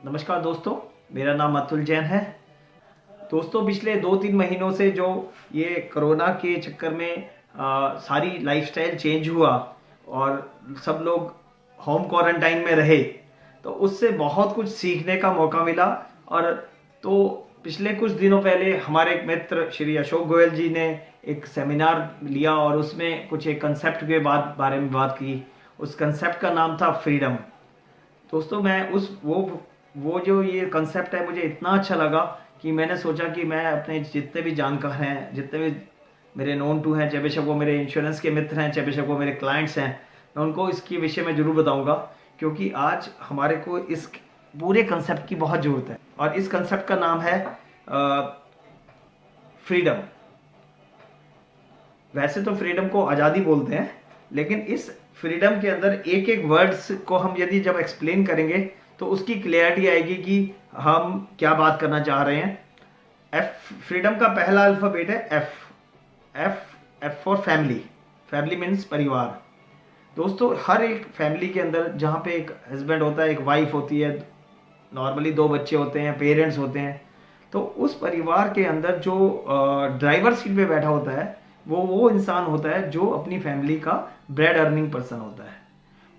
नमस्कार दोस्तों, मेरा नाम अतुल जैन है। दोस्तों, पिछले 2-3 महीनों से जो ये कोरोना के चक्कर में सारी लाइफस्टाइल चेंज हुआ और सब लोग होम क्वारंटाइन में रहे, तो उससे बहुत कुछ सीखने का मौका मिला। और तो पिछले कुछ दिनों पहले हमारे एक मित्र श्री अशोक गोयल जी ने एक सेमिनार लिया और उसमें कुछ एक कंसेप्ट के बारे में बात की। उस कंसेप्ट का नाम था फ्रीडम। दोस्तों, मैं उस वो जो ये कंसेप्ट है, मुझे इतना अच्छा लगा कि मैंने सोचा कि मैं अपने जितने भी जानकार हैं, जितने भी मेरे नोन टू हैं, चाहे बेशक वो मेरे इंश्योरेंस के मित्र हैं, चाहे बेशक वो मेरे क्लाइंट्स हैं, मैं उनको इसके विषय में ज़रूर बताऊंगा, क्योंकि आज हमारे को इस पूरे कंसेप्ट की बहुत ज़रूरत है। और इस कंसेप्ट का नाम है फ्रीडम। वैसे तो फ्रीडम को आज़ादी बोलते हैं, लेकिन इस फ्रीडम के अंदर एक एक वर्ड्स को हम यदि जब एक्सप्लेन करेंगे तो उसकी क्लियरिटी आएगी कि हम क्या बात करना चाह रहे हैं। एफ, फ्रीडम का पहला अल्फाबेट है F. F F for family. Family means परिवार। दोस्तों, हर एक फैमिली के अंदर जहाँ पे एक हस्बैंड होता है, एक वाइफ होती है, नॉर्मली 2 बच्चे होते हैं, पेरेंट्स होते हैं, तो उस परिवार के अंदर जो ड्राइवर सीट पे बैठा होता है वो इंसान होता है जो अपनी फैमिली का ब्रेड अर्निंग पर्सन होता है।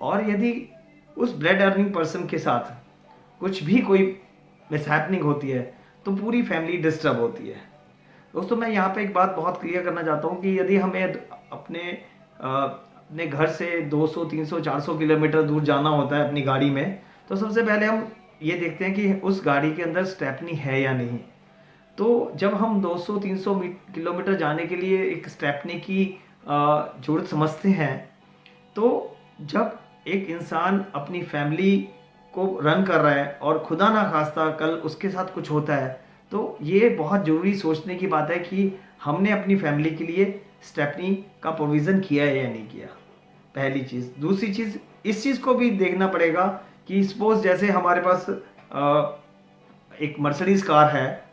और यदि उस ब्रेड अर्निंग पर्सन के साथ कुछ भी कोई मिसहैपनिंग होती है तो पूरी फैमिली डिस्टर्ब होती है। दोस्तों, मैं यहाँ पे एक बात बहुत क्लियर करना चाहता हूँ कि यदि हमें अपने घर से 200, 300, 400 किलोमीटर दूर जाना होता है अपनी गाड़ी में, तो सबसे पहले हम ये देखते हैं कि उस गाड़ी के अंदर स्टेपनी है या नहीं। तो जब हम 200-300 किलोमीटर जाने के लिए एक स्टेपनी की जरूरत समझते हैं, तो जब एक इंसान अपनी फैमिली को रन कर रहा है और खुदा ना खास्ता कल उसके साथ कुछ होता है, तो ये बहुत ज़रूरी सोचने की बात है कि हमने अपनी फैमिली के लिए स्टेपनी का प्रोविज़न किया है या नहीं किया। पहली चीज़। दूसरी चीज़, इस चीज़ को भी देखना पड़ेगा कि सपोज जैसे हमारे पास एक मर्सिडीज़ कार है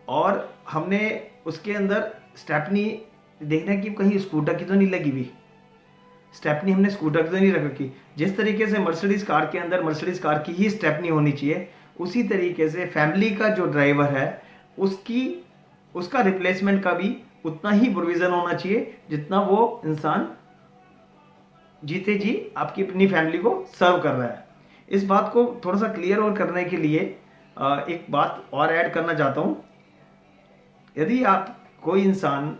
और हमने उसके अंदर स्टेपनी देखना है कि कहीं स्कूटर की तो नहीं लगी हुई। स्टेपनी हमने स्कूटर की तो नहीं रख रखी। जिस तरीके से मर्सिडीज़ कार के अंदर मर्सिडीज़ कार की ही स्टेपनी होनी चाहिए, उसी तरीके से फैमिली का जो ड्राइवर है उसका रिप्लेसमेंट का भी उतना ही प्रोविज़न होना चाहिए जितना वो इंसान जीते जी आपकी अपनी फैमिली को सर्व कर रहा है। इस बात को थोड़ा सा क्लियर और करने के लिए एक बात और ऐड करना चाहता हूँ। यदि आप कोई इंसान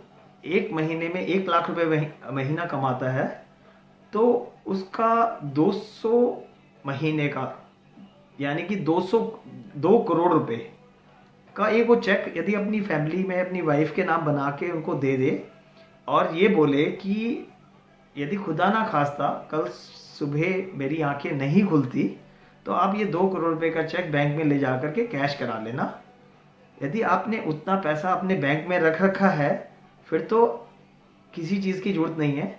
एक महीने में 1 लाख रुपए महीना कमाता है, तो उसका 200 महीने का यानी कि 2 करोड़ रुपए का एक वो चेक यदि अपनी फैमिली में अपनी वाइफ के नाम बना के उनको दे दे और ये बोले कि यदि खुदा ना खास्ता कल सुबह मेरी आंखें नहीं खुलती तो आप ये 2 करोड़ रुपए का चेक बैंक में ले जा करके कैश करा लेना। यदि आपने उतना पैसा अपने बैंक में रख रखा है, फिर तो किसी चीज़ की जरूरत नहीं है।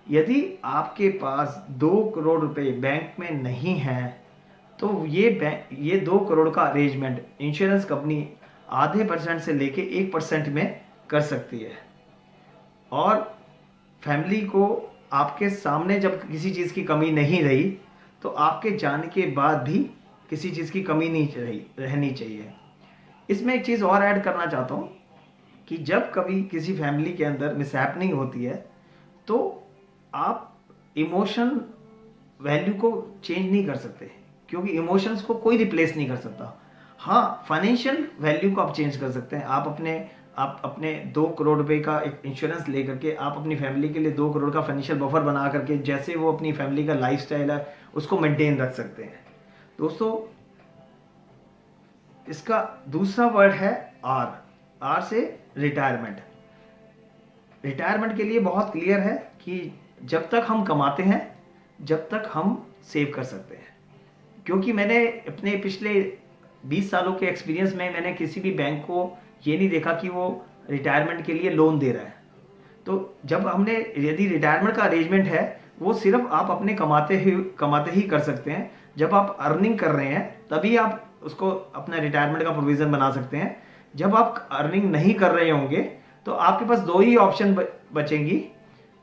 यदि आपके पास 2 करोड़ रुपए बैंक में नहीं है, तो ये 2 करोड़ का अरेंजमेंट इंश्योरेंस कंपनी आधे % से लेके 1% में कर सकती है। और फैमिली को आपके सामने जब किसी चीज़ की कमी नहीं रही, तो आपके जाने के बाद भी किसी चीज़ की कमी नहीं रहनी चाहिए। इसमें एक चीज़ और ऐड करना चाहता हूँ कि जब कभी किसी फैमिली के अंदर मिसहैपनिंग होती है, तो आप इमोशन वैल्यू को चेंज नहीं कर सकते, क्योंकि इमोशंस को कोई रिप्लेस नहीं कर सकता। हाँ, फाइनेंशियल वैल्यू को आप चेंज कर सकते हैं। आप अपने 2 करोड़ रुपए का एक इंश्योरेंस लेकर के आप अपनी फैमिली के लिए 2 करोड़ का फाइनेंशियल बफर बना करके जैसे वो अपनी फैमिली का लाइफस्टाइल है उसको मेंटेन रख सकते हैं। दोस्तों, इसका दूसरा वर्ड है आर। आर से रिटायरमेंट। रिटायरमेंट के लिए बहुत क्लियर है कि जब तक हम कमाते हैं, जब तक हम सेव कर सकते हैं। क्योंकि मैंने अपने पिछले 20 सालों के एक्सपीरियंस में मैंने किसी भी बैंक को ये नहीं देखा कि वो रिटायरमेंट के लिए लोन दे रहा है। तो जब हमने यदि रिटायरमेंट का अरेंजमेंट है, वो सिर्फ आप अपने कमाते ही कर सकते हैं। जब आप अर्निंग कर रहे हैं तभी आप उसको अपना रिटायरमेंट का प्रोविज़न बना सकते हैं। जब आप अर्निंग नहीं कर रहे होंगे तो आपके पास 2 ही ऑप्शन बचेंगी।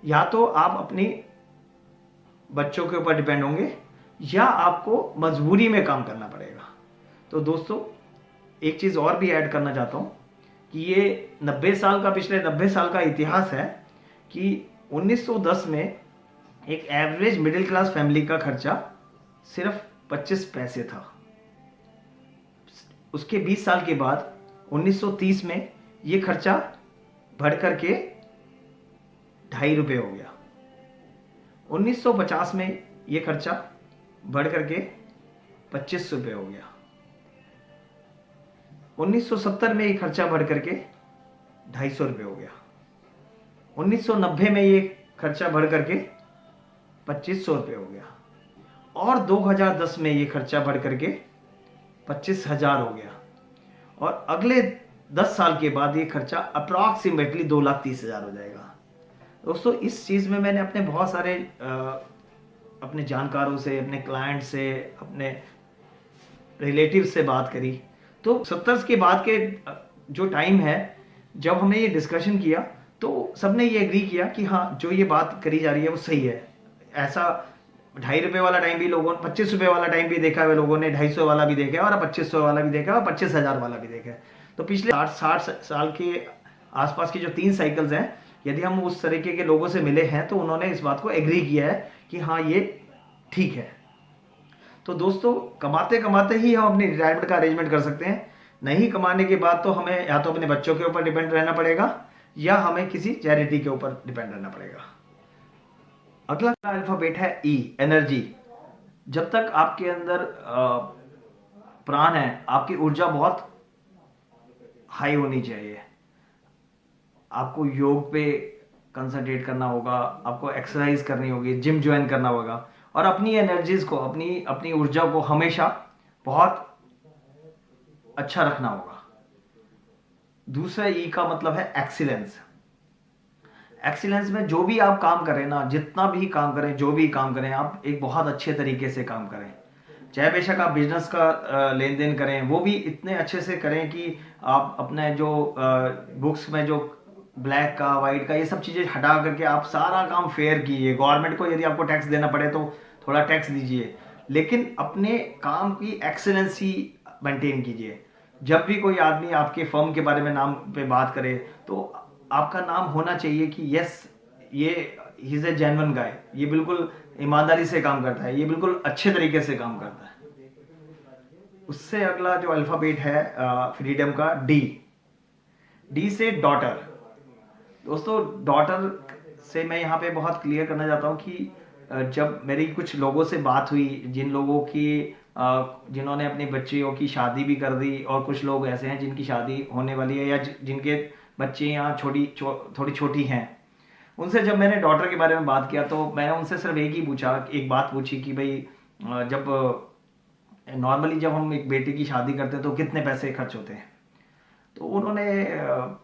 या तो आप अपनी बच्चों के ऊपर डिपेंड होंगे या आपको मजबूरी में काम करना पड़ेगा। तो दोस्तों एक चीज़ और भी ऐड करना चाहता हूँ कि ये 90 साल का, पिछले 90 साल का इतिहास है कि 1910 में एक एवरेज मिडिल क्लास फैमिली का खर्चा सिर्फ 25 पैसे था। उसके 20 साल के बाद 1930 में ये खर्चा बढ़ करके ₹2.50 हो गया। 1950 में ये खर्चा बढ़ करके ₹25 हो गया। 1970 में ये खर्चा बढ़ करके ₹250 हो गया। 1990 में ये खर्चा बढ़ करके ₹2500 हो गया और 2010 में ये खर्चा बढ़ करके 25,000 हो गया और अगले 10 साल के बाद ये खर्चा अप्रॉक्सीमेटली 2,30,000 हो जाएगा। दोस्तों इस चीज़ में मैंने अपने बहुत सारे अपने जानकारों से, अपने क्लाइंट से, अपने रिलेटिव से बात करी, तो 70 के बाद के जो टाइम है जब हमने ये डिस्कशन किया तो सबने ये एग्री किया कि हाँ जो ये बात करी जा रही है वो सही है। ऐसा ₹2.50 वाला टाइम भी लोगों ने, ₹25 वाला टाइम भी देखा है लोगों ने, 250 वाला भी देखा है और 2500 वाला भी देखा है और 25,000 वाला भी देखा है। तो पिछले 60 साल के आसपास की जो 3 साइकिल्स हैं, यदि हम उस तरीके के लोगों से मिले हैं तो उन्होंने इस बात को एग्री किया है कि हाँ ये ठीक है। तो दोस्तों कमाते कमाते ही हम अपनी रिटायरमेंट का अरेंजमेंट कर सकते हैं। नहीं कमाने के बाद तो हमें या तो अपने बच्चों के ऊपर डिपेंड रहना पड़ेगा या हमें किसी चैरिटी के ऊपर डिपेंड रहना पड़ेगा। अगला अल्फाबेट है ई, एनर्जी। जब तक आपके अंदर प्राण है, आपकी ऊर्जा बहुत हाई होनी चाहिए। आपको योग पे कंसंट्रेट करना होगा, आपको एक्सरसाइज करनी होगी, जिम ज्वाइन करना होगा और अपनी एनर्जीज को, अपनी ऊर्जा को हमेशा बहुत अच्छा रखना होगा। दूसरा ई का मतलब है एक्सीलेंस। एक्सीलेंस में जो भी आप काम करें ना, जितना भी काम करें, जो भी काम करें, आप एक बहुत अच्छे तरीके से काम करें। चाहे बेशक आप बिजनेस का लेन देन करें, वो भी इतने अच्छे से करें कि आप अपने जो बुक्स में जो ब्लैक का, वाइट का, ये सब चीज़ें हटा करके आप सारा काम फेयर कीजिए। गवर्नमेंट को यदि आपको टैक्स देना पड़े तो थोड़ा टैक्स दीजिए, लेकिन अपने काम की एक्सेलेंसी मेंटेन कीजिए। जब भी कोई आदमी आपके फर्म के बारे में नाम पे बात करे तो आपका नाम होना चाहिए कि यस ये ही इज ए जेन्युइन गाय, ये बिल्कुल ईमानदारी से काम करता है, ये बिल्कुल अच्छे तरीके से काम करता है। उससे अगला जो अल्फाबेट है फ्रीडम का, डी से डॉटर। दोस्तों डॉटर से मैं यहाँ पे बहुत क्लियर करना चाहता हूँ कि जब मेरी कुछ लोगों से बात हुई, जिन लोगों की जिन्होंने अपनी बच्चियों की शादी भी कर दी और कुछ लोग ऐसे हैं जिनकी शादी होने वाली है या जिनके बच्चे यहाँ थोड़ी छोटी हैं, उनसे जब मैंने डॉटर के बारे में बात किया तो मैंने उनसे सिर्फ एक बात पूछी कि भाई जब नॉर्मली जब हम एक बेटी की शादी करते हैं तो कितने पैसे खर्च होते हैं। तो उन्होंने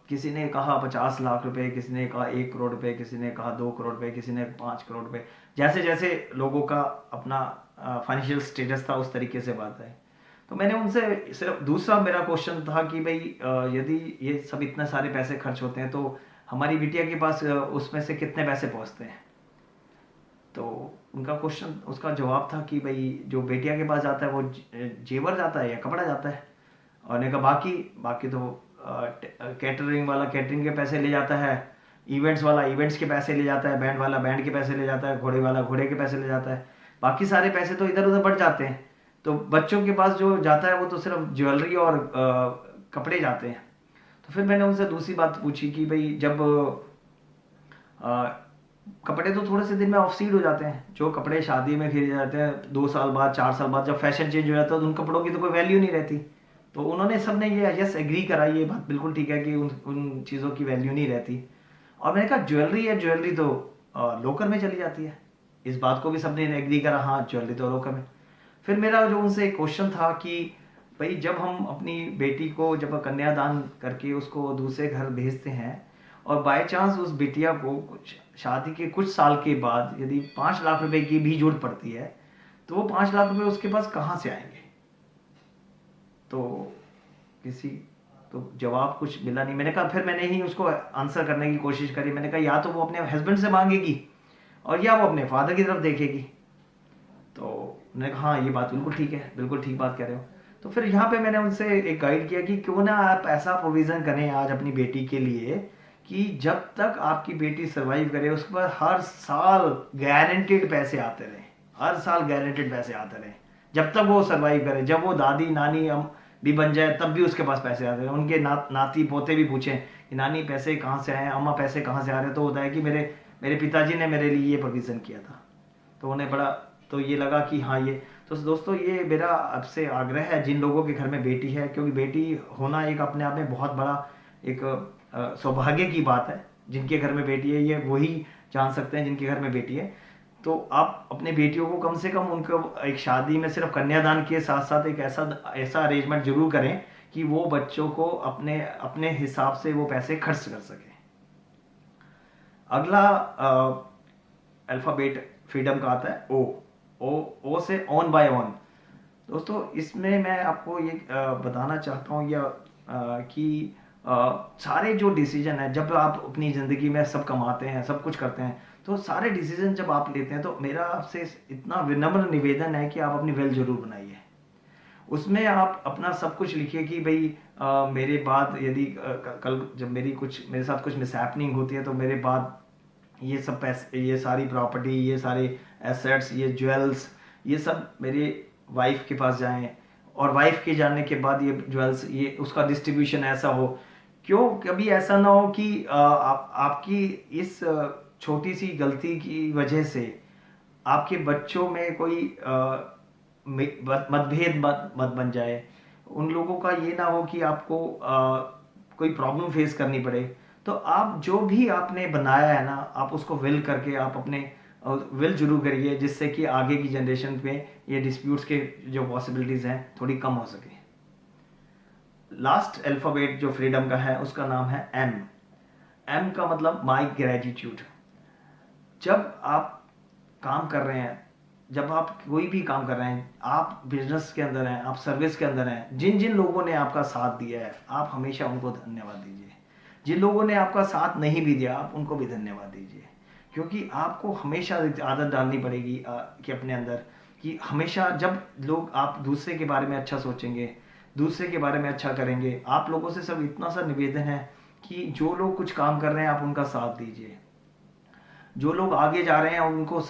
किसी ने कहा 50 लाख रुपए, किसी ने कहा 1 करोड़ रुपए, किसी ने कहा 2 करोड़ रुपए, किसी ने 5 करोड़ रुपए, जैसे जैसे लोगों का अपना फाइनेंशियल स्टेटस था उस तरीके से बात है। तो मैंने उनसे सिर्फ दूसरा मेरा क्वेश्चन था कि भाई यदि ये सब इतने सारे पैसे खर्च होते हैं तो हमारी बिटिया के पास उसमें से कितने पैसे पहुंचते हैं। तो उनका क्वेश्चन, उसका जवाब था कि भाई जो बेटिया के पास जाता है वो जेवर जाता है या कपड़ा जाता है, और ने कहा बाकी तो कैटरिंग वाला कैटरिंग के पैसे ले जाता है, इवेंट्स वाला इवेंट्स के पैसे ले जाता है, बैंड वाला बैंड के पैसे ले जाता है, घोड़े वाला घोड़े के पैसे ले जाता है, बाकी सारे पैसे तो इधर उधर बढ़ जाते हैं। तो बच्चों के पास जो जाता है वो तो सिर्फ ज्वेलरी और कपड़े जाते हैं। तो फिर मैंने उनसे दूसरी बात पूछी कि भाई जब कपड़े तो थोड़े से दिन में ऑफ सीड हो जाते हैं, जो कपड़े शादी में खरीदे जाते हैं 2 साल बाद 4 साल बाद जब फैशन चेंज हो जाता है तो उन कपड़ों की तो कोई वैल्यू नहीं रहती। तो उन्होंने सबने ये यस एग्री करा, ये बात बिल्कुल ठीक है कि उन चीज़ों की वैल्यू नहीं रहती। और मैंने कहा ज्वेलरी तो लोकर में चली जाती है, इस बात को भी सबने एग्री करा, हाँ ज्वेलरी तो लोकर में। फिर मेरा जो उनसे एक क्वेश्चन था कि भाई जब हम अपनी बेटी को जब कन्यादान करके उसको दूसरे घर भेजते हैं और बाय चांस उस बिटिया को शादी के कुछ साल के बाद यदि 5 लाख रुपए की भी जरूरत पड़ती है तो वो 5 लाख रुपए उसके पास कहाँ से आएंगे। तो जवाब कुछ मिला नहीं। मैंने कहा, फिर मैंने ही उसको आंसर करने की कोशिश करी। मैंने कहा या तो वो अपने हस्बैंड से मांगेगी और या वो अपने फादर की तरफ देखेगी। तो उन्होंने कहा हाँ ये बात बिल्कुल ठीक है, बिल्कुल ठीक बात कह रहे हो। तो फिर यहाँ पे मैंने उनसे एक गाइड किया कि क्यों ना आप ऐसा प्रोविज़न करें आज अपनी बेटी के लिए कि जब तक आपकी बेटी सर्वाइव करे उसके बाद हर साल गारंटेड पैसे आते रहें, हर साल गारंटेड पैसे आते रहें जब तक वो सर्वाइव करे। जब वो दादी नानी भी बन जाए तब भी उसके पास पैसे आते रहे। उनके नाती पोते भी पूछें कि नानी पैसे कहाँ से आए हैं, अम्मा पैसे कहाँ से आ रहे हैं, तो होता है कि मेरे पिताजी ने मेरे लिए ये प्रोविज़न किया था। तो उन्हें बड़ा तो ये लगा कि हाँ ये तो दोस्तों ये मेरा आपसे आग्रह है जिन लोगों के घर में बेटी है, क्योंकि बेटी होना एक अपने आप में बहुत बड़ा एक सौभाग्य की बात है। जिनके घर में बेटी है ये वही जान सकते हैं जिनके घर में बेटी है। तो आप अपने बेटियों को कम से कम उनको एक शादी में सिर्फ कन्यादान के साथ साथ एक ऐसा अरेंजमेंट जरूर करें कि वो बच्चों को अपने अपने हिसाब से वो पैसे खर्च कर सकें। अगला अल्फाबेट फ्रीडम का आता है ओ से ऑन बाय ऑन। दोस्तों इसमें मैं आपको ये बताना चाहता हूँ कि सारे जो डिसीजन है जब आप अपनी ज़िंदगी में सब कमाते हैं सब कुछ करते हैं तो सारे डिसीजन जब आप लेते हैं तो मेरा आपसे इतना विनम्र निवेदन है कि आप अपनी विल जरूर बनाइए। उसमें आप अपना सब कुछ लिखिए कि भाई मेरे बाद यदि कल जब मेरे साथ कुछ मिसहैपनिंग होती है तो मेरे बाद ये सब पैसे, ये सारी प्रॉपर्टी, ये सारे एसेट्स, ये ज्वेल्स, ये सब मेरे वाइफ के पास जाएं और वाइफ के जाने के बाद ये ज्वेल्स ये उसका डिस्ट्रीब्यूशन ऐसा हो। क्यों कभी ऐसा ना हो कि आपकी इस छोटी सी गलती की वजह से आपके बच्चों में कोई मतभेद मत बन जाए। उन लोगों का ये ना हो कि आपको कोई प्रॉब्लम फेस करनी पड़े। तो आप जो भी आपने बनाया है ना आप उसको विल करके आप अपने विल जरूर करिए जिससे कि आगे की जनरेशन पे ये डिस्प्यूट्स के जो पॉसिबिलिटीज हैं थोड़ी कम हो सके। लास्ट अल्फाबेट जो फ्रीडम का है उसका नाम है एम का मतलब माई ग्रेटिट्यूड। जब आप काम कर रहे हैं, जब आप कोई भी काम कर रहे हैं, आप बिजनेस के अंदर हैं, आप सर्विस के अंदर हैं, जिन जिन लोगों ने आपका साथ दिया है आप हमेशा उनको धन्यवाद दीजिए। जिन लोगों ने आपका साथ नहीं भी दिया आप उनको भी धन्यवाद दीजिए। क्योंकि आपको हमेशा आदत डालनी पड़ेगी कि अपने अंदर कि हमेशा जब लोग आप दूसरे के बारे में अच्छा सोचेंगे, दूसरे के बारे में अच्छा करेंगे। आप लोगों से सब इतना सा निवेदन है कि जो लोग कुछ काम कर रहे हैं आप उनका साथ दीजिए। जो लोग आगे जा रहे हैं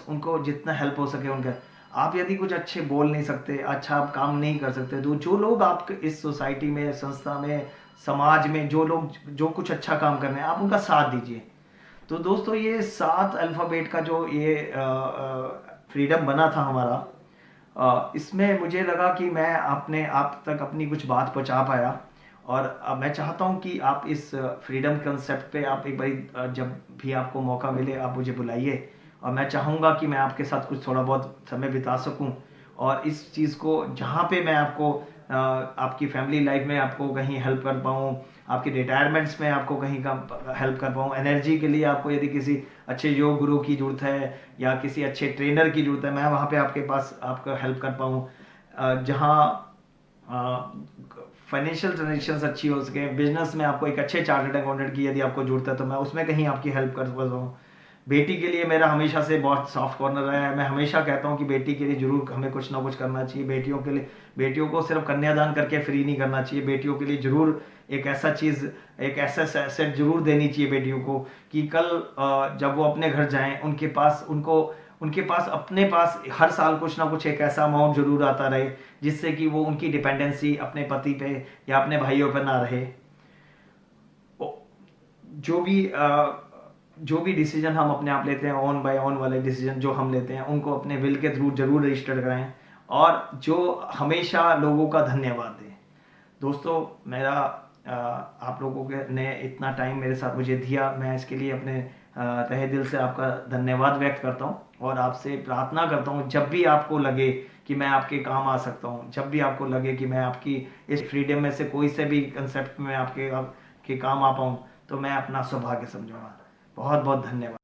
उनको जितना हेल्प हो सके उनका। आप यदि कुछ अच्छे बोल नहीं सकते, अच्छा आप काम नहीं कर सकते, तो जो लोग आपके इस सोसाइटी में, संस्था में, समाज में जो लोग जो कुछ अच्छा काम कर रहे हैं आप उनका साथ दीजिए। तो दोस्तों ये 7 अल्फाबेट का जो ये फ्रीडम बना था हमारा, इसमें मुझे लगा कि मैं आप तक अपनी कुछ बात पहुंचा पाया। और मैं चाहता हूं कि आप इस फ्रीडम कंसेप्ट पे आप एक बार जब भी आपको मौका मिले आप मुझे बुलाइए। और मैं चाहूँगा कि मैं आपके साथ कुछ थोड़ा बहुत समय बिता सकूं और इस चीज़ को जहाँ पे मैं आपको आपकी फैमिली लाइफ में आपको कहीं हेल्प कर पाऊँ, आपके रिटायरमेंट्स में आपको कहीं का हेल्प कर पाऊँ, एनर्जी के लिए आपको यदि किसी अच्छे योग गुरु की ज़रूरत है या किसी अच्छे ट्रेनर की ज़रूरत है, मैं वहाँ पे आपके पास आपका हेल्प कर पाऊँ। जहाँ फाइनेंशियल ट्रांजेक्शन्स अच्छी हो सके, बिजनेस में आपको एक अच्छे चार्टर्ड अकाउंटेंट की यदि आपको ज़रूरत है तो मैं उसमें कहीं आपकी हेल्प कर सकता हूँ। बेटी के लिए मेरा हमेशा से बहुत सॉफ्ट कॉर्नर रहा है। मैं हमेशा कहता हूँ कि बेटी के लिए जरूर हमें कुछ ना कुछ करना चाहिए। बेटियों के लिए, बेटियों को सिर्फ कन्यादान करके फ्री नहीं करना चाहिए। बेटियों के लिए जरूर एक ऐसा चीज़, एक ऐसा सेट जरूर देनी चाहिए बेटियों को कि कल जब वो अपने घर जाएं उनके पास अपने पास हर साल कुछ ना कुछ एक ऐसा अमाउंट जरूर आता रहे जिससे कि वो उनकी डिपेंडेंसी अपने पति पे या अपने भाइयों पे ना रहे। जो भी डिसीजन हम अपने आप लेते हैं, ऑन बाय ऑन वाले डिसीजन जो हम लेते हैं उनको अपने विल के थ्रू जरूर रजिस्टर कराएं और जो हमेशा लोगों का धन्यवाद दें। दोस्तों मेरा आप लोगों ने इतना टाइम मेरे साथ मुझे दिया, मैं इसके लिए अपने तहे दिल से आपका धन्यवाद व्यक्त करता हूँ और आपसे प्रार्थना करता हूँ जब भी आपको लगे कि मैं आपके काम आ सकता हूँ, जब भी आपको लगे कि मैं आपकी इस फ्रीडम में से कोई से भी कंसेप्ट में आपके काम आ पाऊँ तो मैं अपना सौभाग्य समझूंगा। बहुत बहुत धन्यवाद।